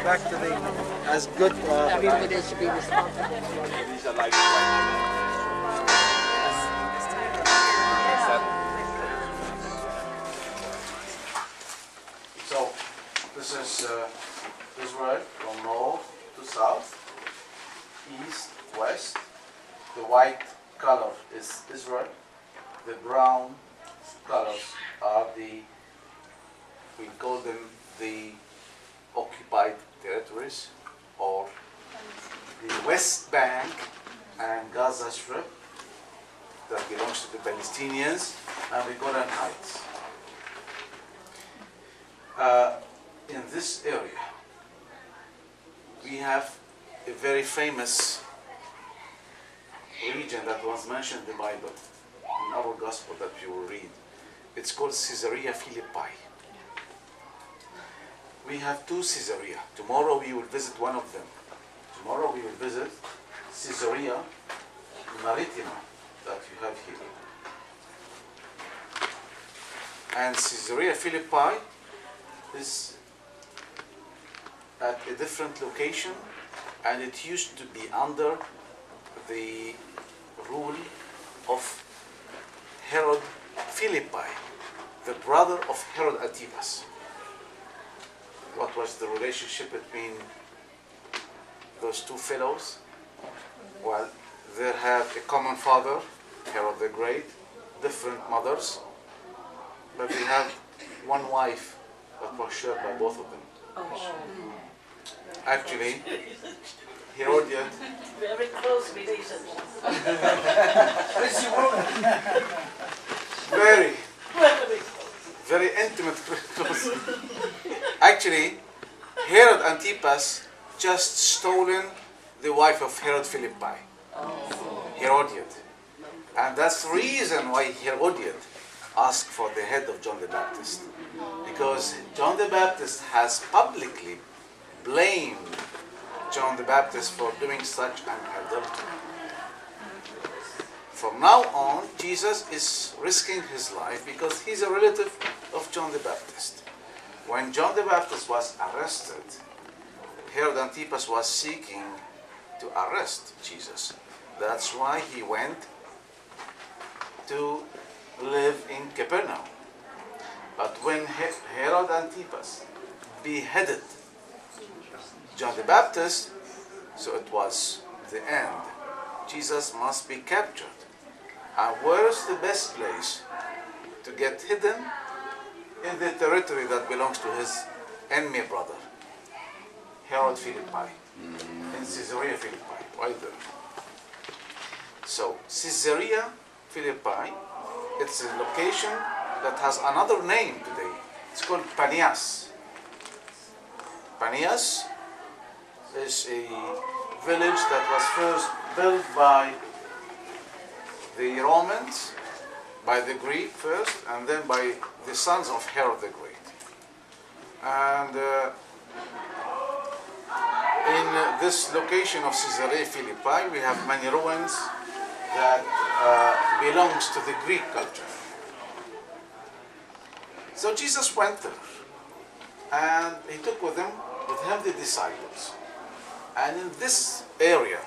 back to the as good. Everybody should be responsible. These are like white. So this is Israel from north to south, east, west. The white color is Israel. The brown colors are we call them the occupied territories, or the West Bank and Gaza Strip that belongs to the Palestinians, and the Golan Heights. In this area, we have a very famous region that was mentioned in the Bible, in our gospel that we will read. It's called Caesarea Philippi. We have two Caesarea. Tomorrow we will visit one of them. Tomorrow we will visit Caesarea Maritima that you have here. And Caesarea Philippi is at a different location, and it used to be under the rule of Herod Philippi, the brother of Herod Antipas. What was the relationship between those two fellows? Well, they had a common father, Herod the Great, different mothers, but they have one wife that was shared by both of them. Actually, Herodian. Very close relationship. Very intimate close. Actually, Herod Antipas just stolen the wife of Herod Philippi, Herodian. And that's the reason why Herodian asked for the head of John the Baptist. Because John the Baptist has publicly blamed John the Baptist for doing such an adultery. From now on, Jesus is risking his life because he's a relative of John the Baptist. When John the Baptist was arrested, Herod Antipas was seeking to arrest Jesus. That's why he went to live in Capernaum. But when Herod Antipas beheaded John the Baptist, so it was the end. Jesus must be captured. And where is the best place to get hidden? In the territory that belongs to his enemy brother, Herod Philippi, in Caesarea Philippi, right there. So Caesarea Philippi, it's a location that has another name today. It's called Panias. Panias is a village that was first built by the Romans, by the Greek first, and then by the sons of Herod the Great. And in this location of Caesarea Philippi, we have many ruins that belongs to the Greek culture. So Jesus went there, and he took with him the disciples. And in this area,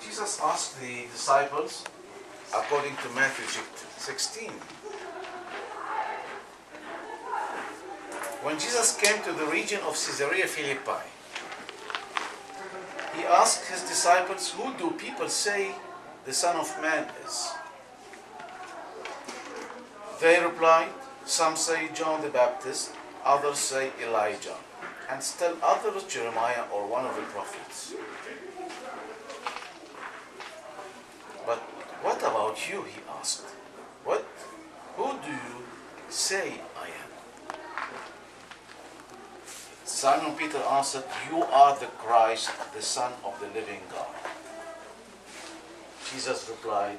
Jesus asked the disciples, according to Matthew 16, when Jesus came to the region of Caesarea Philippi, he asked his disciples, "Who do people say the Son of Man is?" They replied, "Some say John the Baptist, others say Elijah, and still others Jeremiah or one of the prophets." "But what about you?" he asked. Who do you say I am?" Simon Peter answered, "You are the Christ, the Son of the living God." Jesus replied,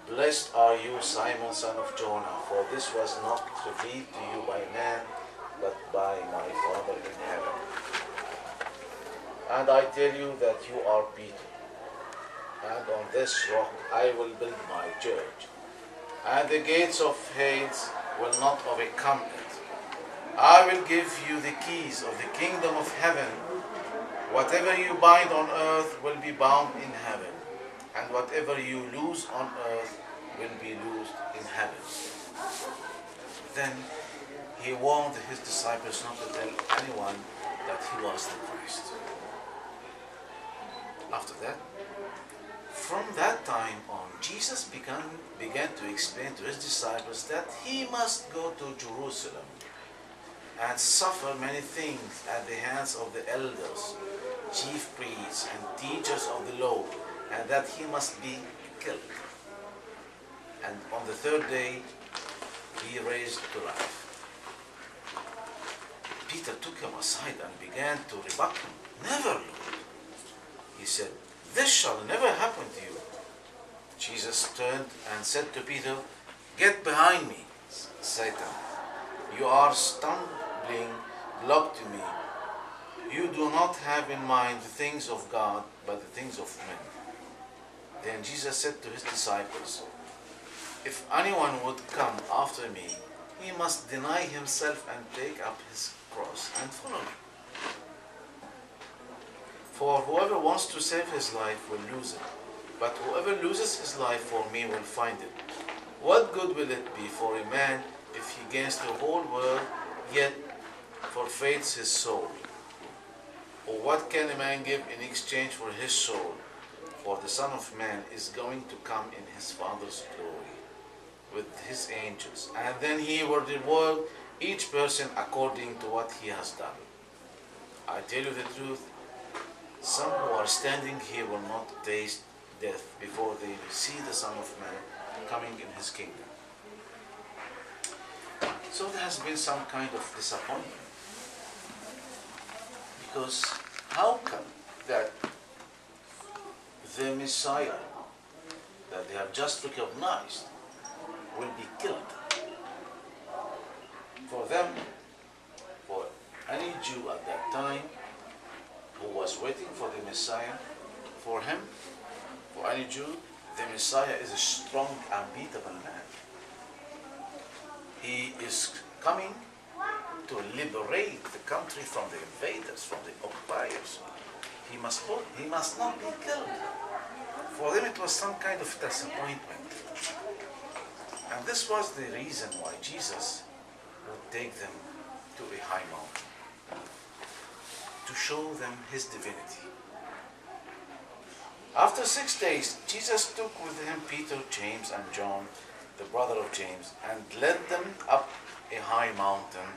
"Blessed are you, Simon, son of Jonah, for this was not revealed to you by man, but by my Father in heaven. And I tell you that you are Peter, and on this rock I will build my church, and the gates of Hades will not overcome it. I will give you the keys of the kingdom of heaven. Whatever you bind on earth will be bound in heaven, and whatever you loose on earth will be loosed in heaven. Then he warned his disciples not to tell anyone that he was the Christ. After that, from that time on, Jesus began to explain to his disciples that he must go to Jerusalem and suffer many things at the hands of the elders, chief priests, and teachers of the law, and that he must be killed. And on the third day, be raised to life. Peter took him aside and began to rebuke him. Never, Lord, he said, this shall never happen to you. Jesus turned and said to Peter, get behind me, Satan. You are stumbling block to me. You do not have in mind the things of God, but the things of men. Then Jesus said to his disciples, if anyone would come after me, he must deny himself and take up his cross and follow me. For whoever wants to save his life will lose it, but whoever loses his life for me will find it. What good will it be for a man if he gains the whole world, yet forfeits his soul? Or what can a man give in exchange for his soul? For the Son of Man is going to come in his Father's glory with his angels, and then he will reward each person according to what he has done. I tell you the truth, some who are standing here will not taste death before they see the Son of Man coming in his kingdom. So there has been some kind of disappointment. Because how come that the Messiah that they have just recognized will be killed? For them, for any Jew at that time who was waiting for the Messiah, for him, for any Jew, the Messiah is a strong, unbeatable man. He is coming to liberate the country from the invaders, from the occupiers. He must not be killed. For them it was some kind of disappointment. And this was the reason why Jesus would take them to a high mountain, to show them his divinity. After 6 days, Jesus took with him Peter, James, and John, the brother of James, and led them up a high mountain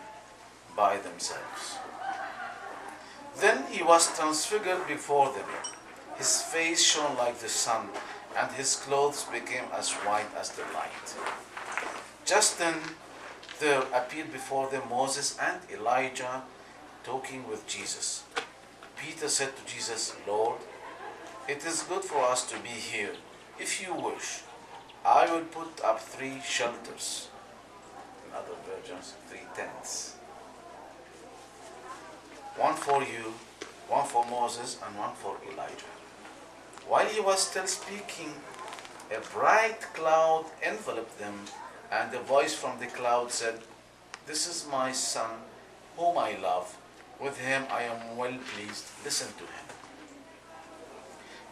by themselves. Then he was transfigured before them. His face shone like the sun, and his clothes became as white as the light. Just then there appeared before them Moses and Elijah talking with Jesus. Peter said to Jesus, Lord, it is good for us to be here. If you wish, I will put up 3 shelters. In other versions, 3 tents. One for you, one for Moses, and one for Elijah. While he was still speaking, a bright cloud enveloped them, and a voice from the cloud said, this is my son, whom I love. With him I am well pleased. Listen to him.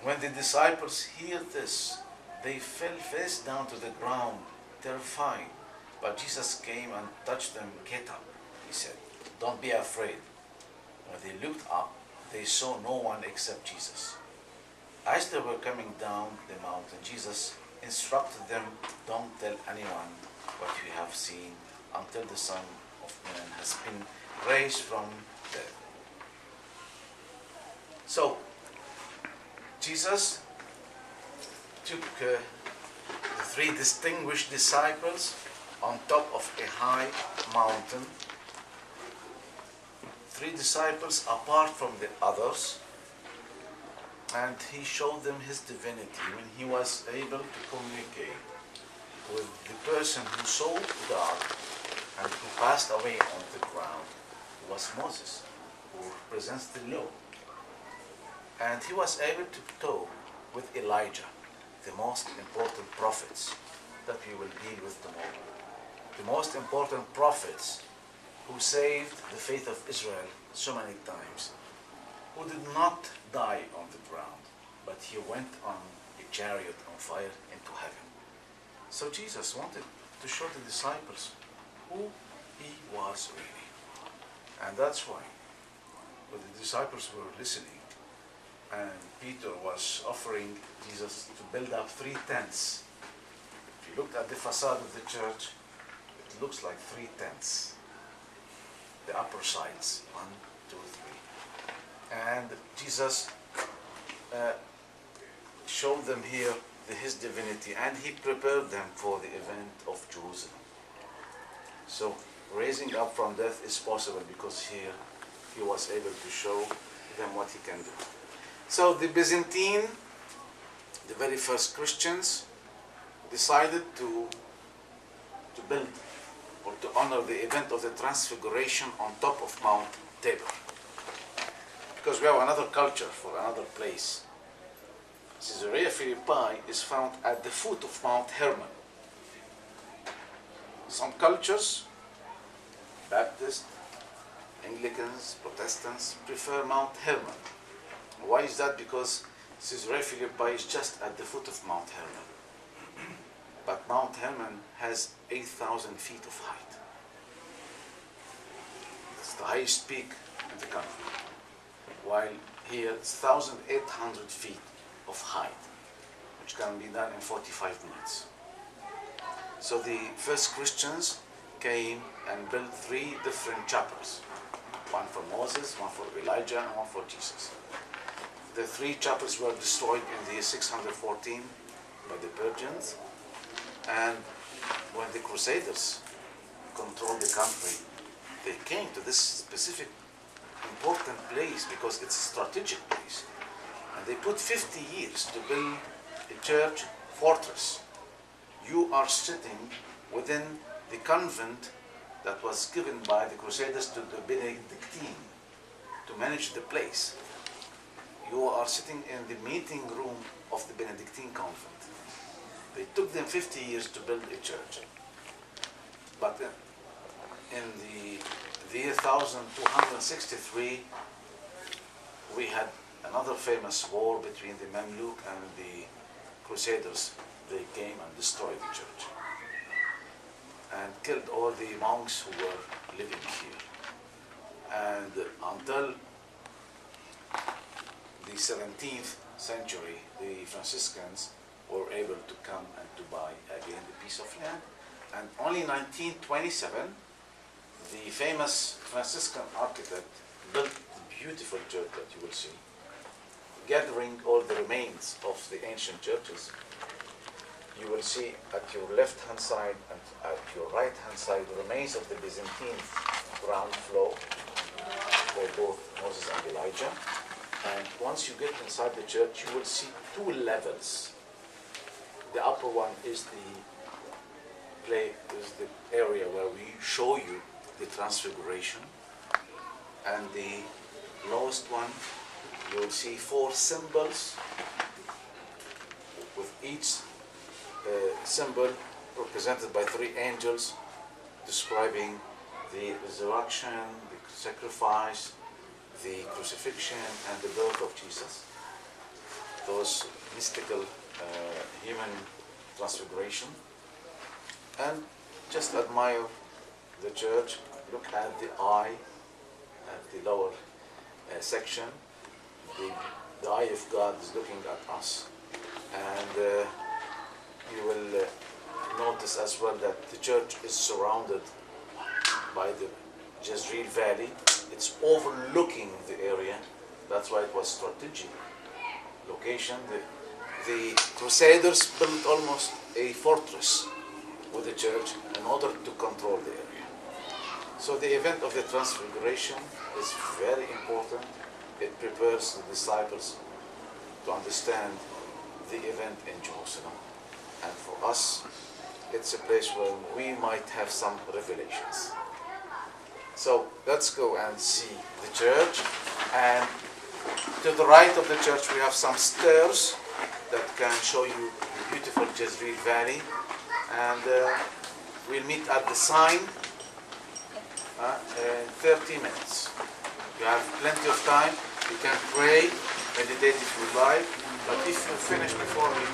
When the disciples heard this, they fell face down to the ground, terrified. But Jesus came and touched them. Get up, he said. Don't be afraid. When they looked up, they saw no one except Jesus. As they were coming down the mountain, Jesus instructed them, don't tell anyone what you have seen until the Son of Man has been raised from death. So, Jesus took the 3 distinguished disciples on top of a high mountain. 3 disciples apart from the others, and he showed them his divinity when he was able to communicate with the person who saw God and who passed away on the ground. It was Moses, who represents the law. And he was able to talk with Elijah, the most important prophets that we will deal with tomorrow. The most important prophets who saved the faith of Israel so many times, who did not die on the ground, but he went on a chariot on fire into heaven. So Jesus wanted to show the disciples who he was really. And that's why when the disciples were listening, and Peter was offering Jesus to build up 3 tents. If you looked at the facade of the church, it looks like 3 tents. The upper sides, 1, 2, 3. And Jesus showed them here his divinity, and he prepared them for the event of Jerusalem. So raising up from death is possible because here he was able to show them what he can do. So the Byzantine, the very first Christians, decided to build or to honor the event of the Transfiguration on top of Mount Tabor. Because we have another culture for another place. Caesarea Philippi is found at the foot of Mount Hermon. Some cultures, Baptists, Anglicans, Protestants, prefer Mount Hermon. Why is that? Because Caesarea Philippi is just at the foot of Mount Hermon. But Mount Hermon has 8,000 feet of height. It's the highest peak in the country. While here it's 1,800 feet of height, which can be done in 45 minutes. So the first Christians came and built 3 different chapels. One for Moses, one for Elijah, and one for Jesus. The 3 chapels were destroyed in the year 614 by the Persians. And when the Crusaders controlled the country, they came to this specific important place because it's a strategic place. And they put 50 years to build a church fortress. You are sitting within the convent that was given by the Crusaders to the Benedictine to manage the place. You are sitting in the meeting room of the Benedictine convent. They took them 50 years to build a church. But in the year 1263, we had another famous war between the Mamluk and the Crusaders. They came and destroyed the church and killed all the monks who were living here. And until the 17th century, the Franciscans were able to come and to buy again the piece of land. And only in 1927, the famous Franciscan architect built the beautiful church that you will see, gathering all the remains of the ancient churches. You will see at your left-hand side and at your right-hand side the remains of the Byzantine ground floor for both Moses and Elijah. And once you get inside the church, you will see 2 levels. The upper one is the area where we show you the Transfiguration, and the lowest one you will see 4 symbols, with each symbol represented by 3 angels describing the resurrection, the sacrifice, the crucifixion, and the birth of Jesus. Those mystical human transfiguration. And just admire the church. Look at the eye at the lower section. The eye of God is looking at us. And you will notice as well that the church is surrounded by the Jezreel Valley. It's overlooking the area. That's why it was strategic location. The Crusaders built almost a fortress with the church in order to control the area. So the event of the Transfiguration is very important. It prepares the disciples to understand the event in Jerusalem. And for us, it's a place where we might have some revelations. So let's go and see the church. And to the right of the church, we have some stairs that can show you the beautiful Jezreel Valley. And we'll meet at the sign in 30 minutes. You have plenty of time. You can pray, meditate if you like, but if you finish before me,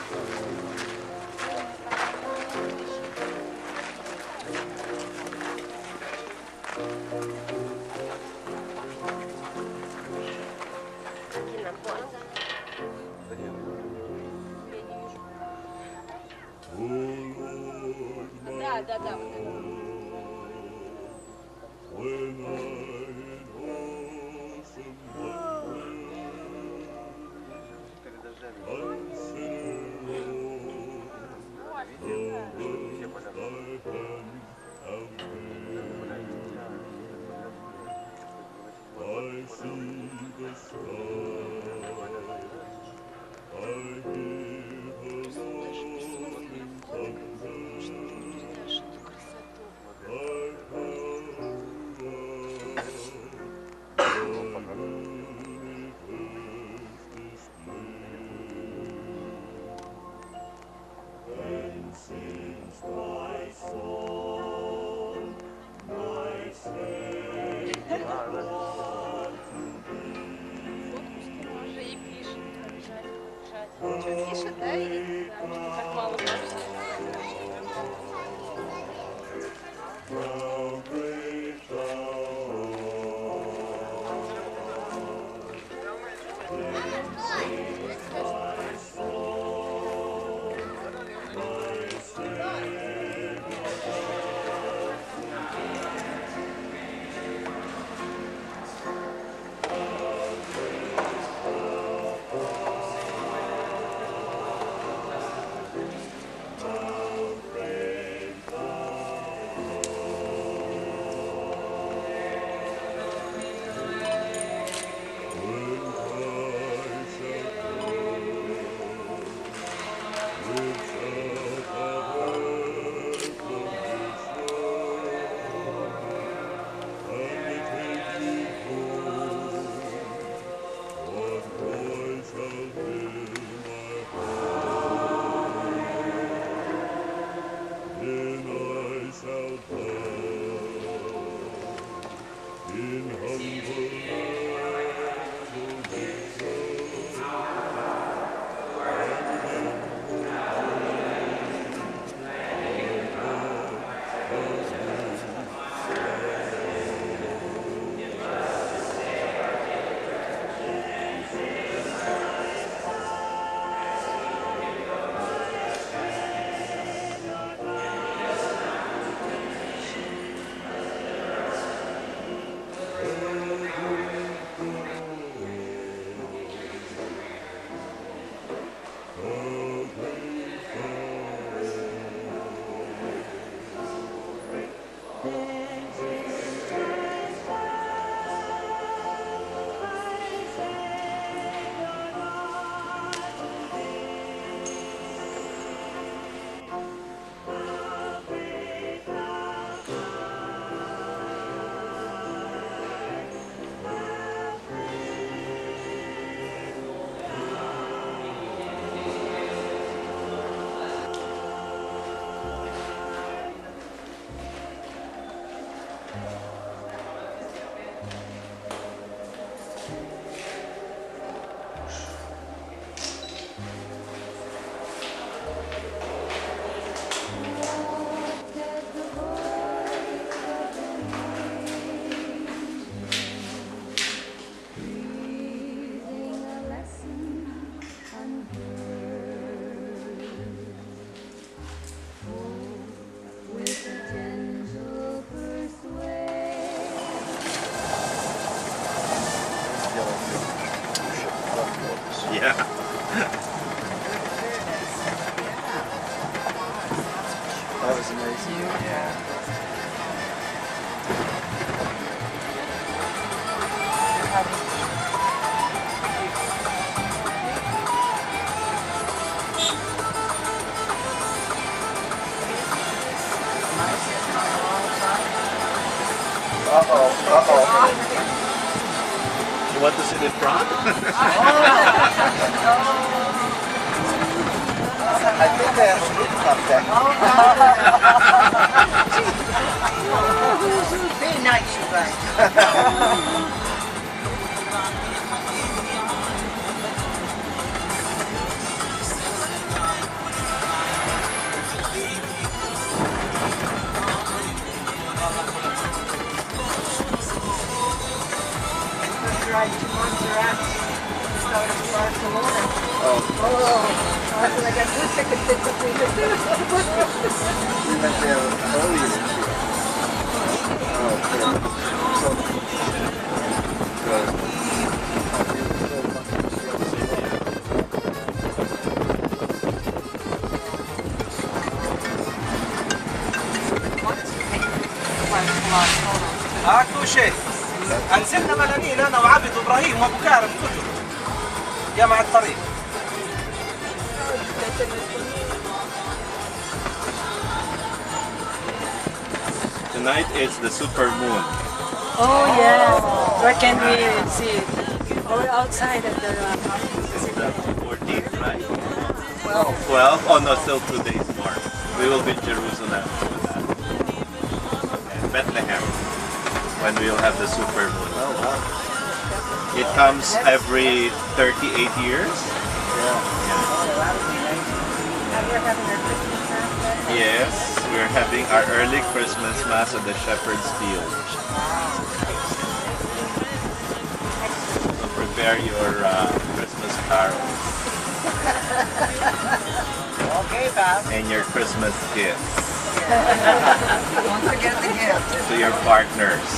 Да. Пишет, да, и как мало That was amazing. Yeah. You want to see the front? I think I have a good contact. Very nice. Drive to Montserrat instead of Barcelona. Oh, I got two tickets in between the two. we went there earlier this year. Oh, هاكو شيء انزلنا ملامين انا وعبد ابراهيم وابو كارم كلهم يا مع الطريق. Tonight is the super moon. Oh yeah. Where can we see it? Oh, we're outside at the It's the 14th, right? 12? Oh no, still 2 days more. We will be in Jerusalem for that. And Bethlehem, when we will have the super moon. It comes every 38 years. Yes, we're having our early Christmas Mass at the Shepherd's Field. So prepare your Christmas carols. Okay, Bob. And your Christmas gifts Don't forget the gift. to your partners.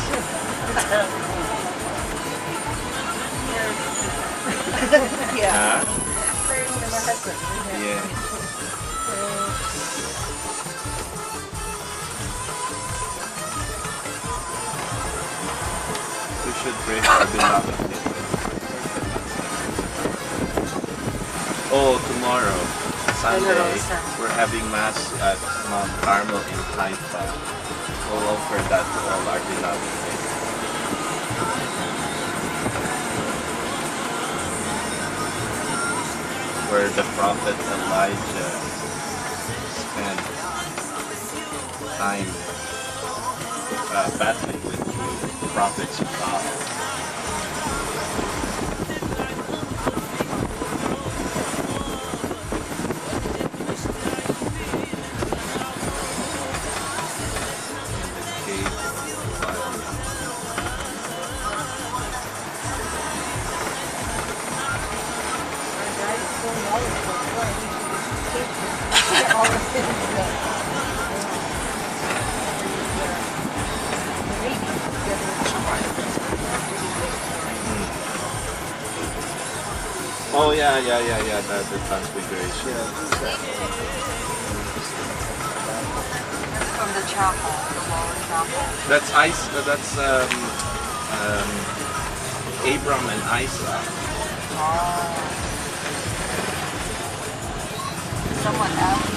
Yeah. Huh? Yeah. We should pray for our beloved. Oh, tomorrow, Sunday, we're having Mass at Mount Carmel in Haifa. We'll offer that to all our beloved. Where the prophet Elijah spent time battling with the prophets of God. Oh yeah, the transfiguration. From the chapel, the lower chapel. That's that's Abram and Isaac. Someone else.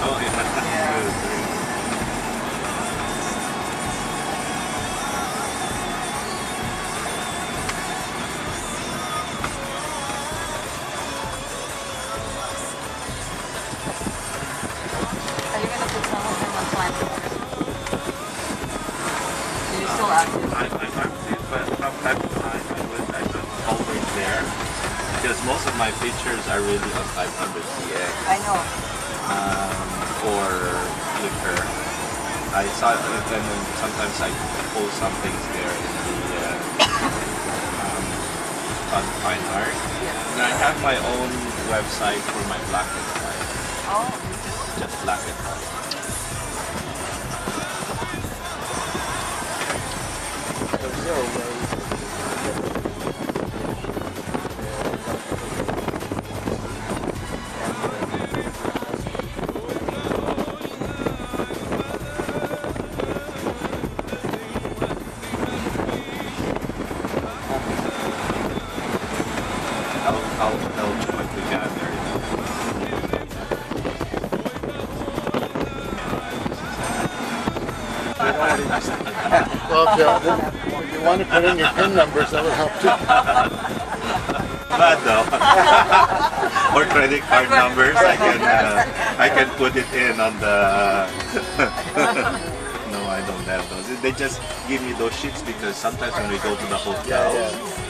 Oh yeah. Are you gonna put some of them on time? Are you still active? I'm active, but from time to time I put always there because most of my pictures are really on 500 CX I know. or Flickr. I saw it and then sometimes I post some things there in the on fine art. And I have my own website for my black and white. Oh. Just black and white. If you want to put in your PIN numbers, that would help too. Bad though. Or credit card numbers, I can put it in on the. No, I don't have those. They just give me those sheets because sometimes when we go to the hotel,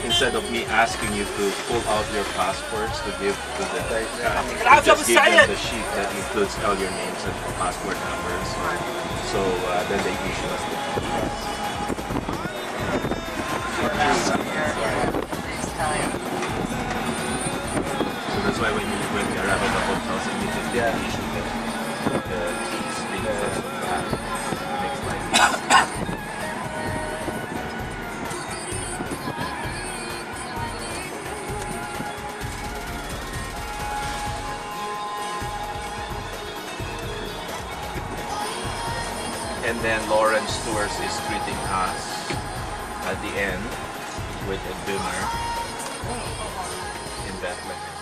instead of me asking you to pull out your passports to give to the guy, you just give them the sheet that includes all your names and passport numbers. So then they issue us the keys. So that's why when we arrive at the hotels, immediately they issue the keys because of that. It makes life easy. And then Lawrence Tours is treating us at the end with a dinner in Bethlehem.